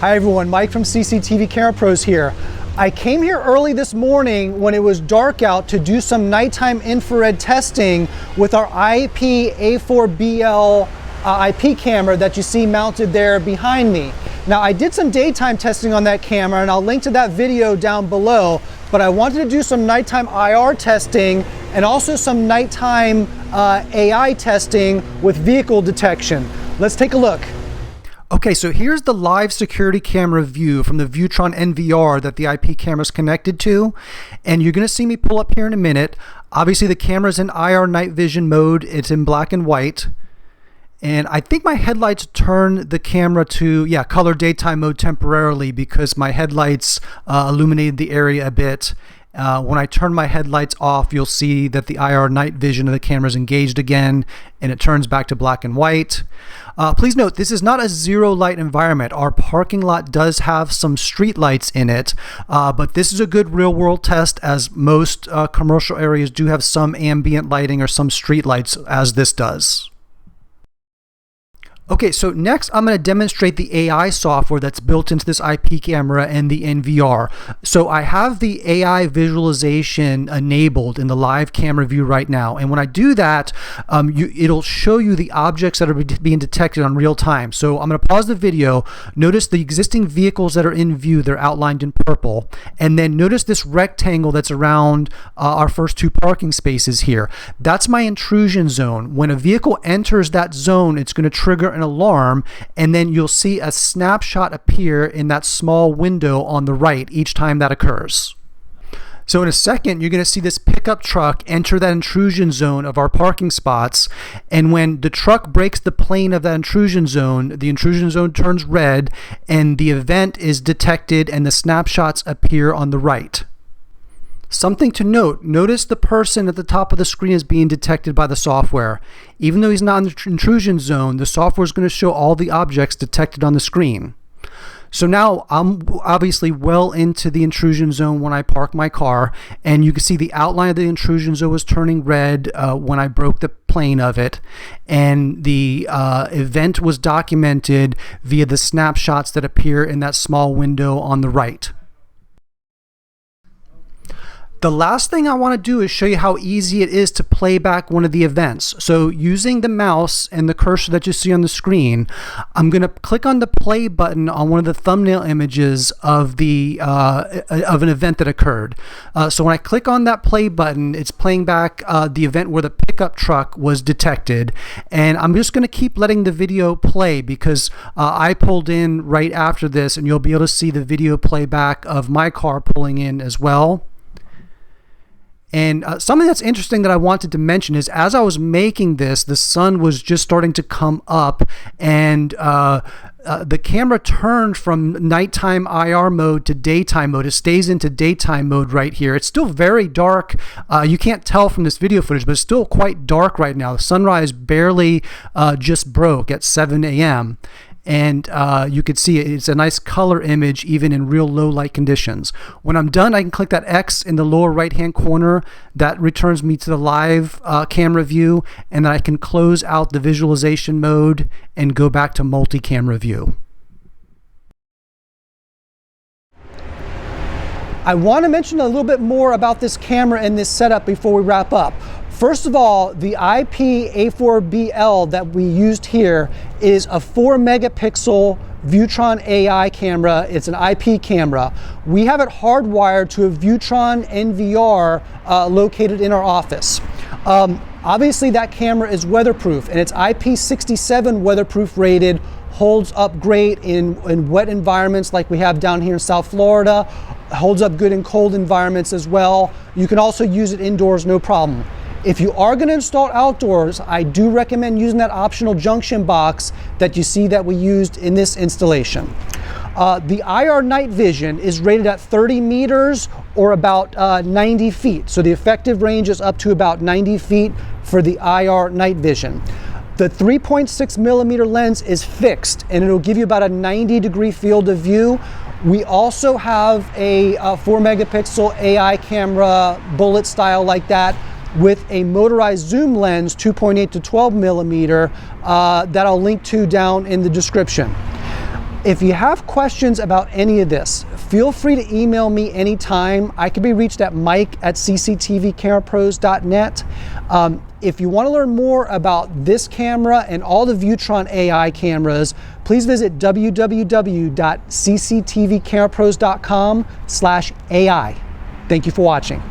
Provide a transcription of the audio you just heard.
Hi everyone, Mike from CCTV Camera Pros here. I came here early this morning when it was dark out to do some nighttime infrared testing with our IP-A4BL IP camera that you see mounted there behind me. Now I did some daytime testing on that camera and I'll link to that video down below, but I wanted to do some nighttime IR testing and also some nighttime AI testing with vehicle detection. Let's take a look. Okay, so here's the live security camera view from the Viewtron NVR that the IP camera is connected to. And you're going to see me pull up here in a minute. Obviously the camera's in IR night vision mode. It's in black and white. And I think my headlights turn the camera to, color daytime mode temporarily because my headlights illuminated the area a bit. When I turn my headlights off, you'll see that the IR night vision of the camera is engaged again and it turns back to black and white. Please note, this is not a zero light environment. Our parking lot does have some street lights in it, but this is a good real world test as most commercial areas do have some ambient lighting or some street lights as this does. Okay, so next I'm going to demonstrate the AI software that's built into this IP camera and the NVR. So I have the AI visualization enabled in the live camera view right now. And when I do that, it'll show you the objects that are being detected on real time. So I'm going to pause the video. Notice the existing vehicles that are in view, they're outlined in purple. And then notice this rectangle that's around our first two parking spaces here. That's my intrusion zone. When a vehicle enters that zone, it's going to trigger an alarm, and then you'll see a snapshot appear in that small window on the right each time that occurs. So in a second, you're going to see this pickup truck enter that intrusion zone of our parking spots, and when the truck breaks the plane of that intrusion zone turns red, and the event is detected and the snapshots appear on the right. Something to note, notice the person at the top of the screen is being detected by the software. Even though he's not in the intrusion zone, the software is going to show all the objects detected on the screen. So now I'm obviously well into the intrusion zone when I park my car, and you can see the outline of the intrusion zone was turning red when I broke the plane of it, and the event was documented via the snapshots that appear in that small window on the right. The last thing I want to do is show you how easy it is to play back one of the events. So using the mouse and the cursor that you see on the screen, I'm going to click on the play button on one of the thumbnail images of the of an event that occurred. So when I click on that play button, it's playing back the event where the pickup truck was detected. And I'm just going to keep letting the video play because I pulled in right after this, and you'll be able to see the video playback of my car pulling in as well. And something that's interesting that I wanted to mention is as I was making this, the sun was just starting to come up, and the camera turned from nighttime IR mode to daytime mode. It stays into daytime mode right here. It's still very dark. You can't tell from this video footage, but it's still quite dark right now. The sunrise barely just broke at 7 a.m. And you could see it's a nice color image even in real low light conditions. When I'm done, I can click that X in the lower right hand corner. That returns me to the live camera view, and then I can close out the visualization mode and go back to multi-camera view. I want to mention a little bit more about this camera and this setup before we wrap up. First of all, the IP-A4BL that we used here is a 4 megapixel Viewtron AI camera. It's an IP camera. We have it hardwired to a Viewtron NVR located in our office. Obviously that camera is weatherproof, and it's IP67 weatherproof rated, holds up great in wet environments like we have down here in South Florida, holds up good in cold environments as well. You can also use it indoors, no problem. If you are going to install it outdoors, I do recommend using that optional junction box that you see that we used in this installation. The IR night vision is rated at 30 meters or about 90 feet. So the effective range is up to about 90 feet for the IR night vision. The 3.6 millimeter lens is fixed, and it'll give you about a 90-degree field of view. We also have a 4 megapixel AI camera, bullet style like that, with a motorized zoom lens, 2.8 to 12 millimeter, that I'll link to down in the description. If you have questions about any of this, feel free to email me anytime. I can be reached at mike@cctvcamerapros.net. If you want to learn more about this camera and all the Viewtron AI cameras, please visit www.cctvcamerapros.com/AI. Thank you for watching.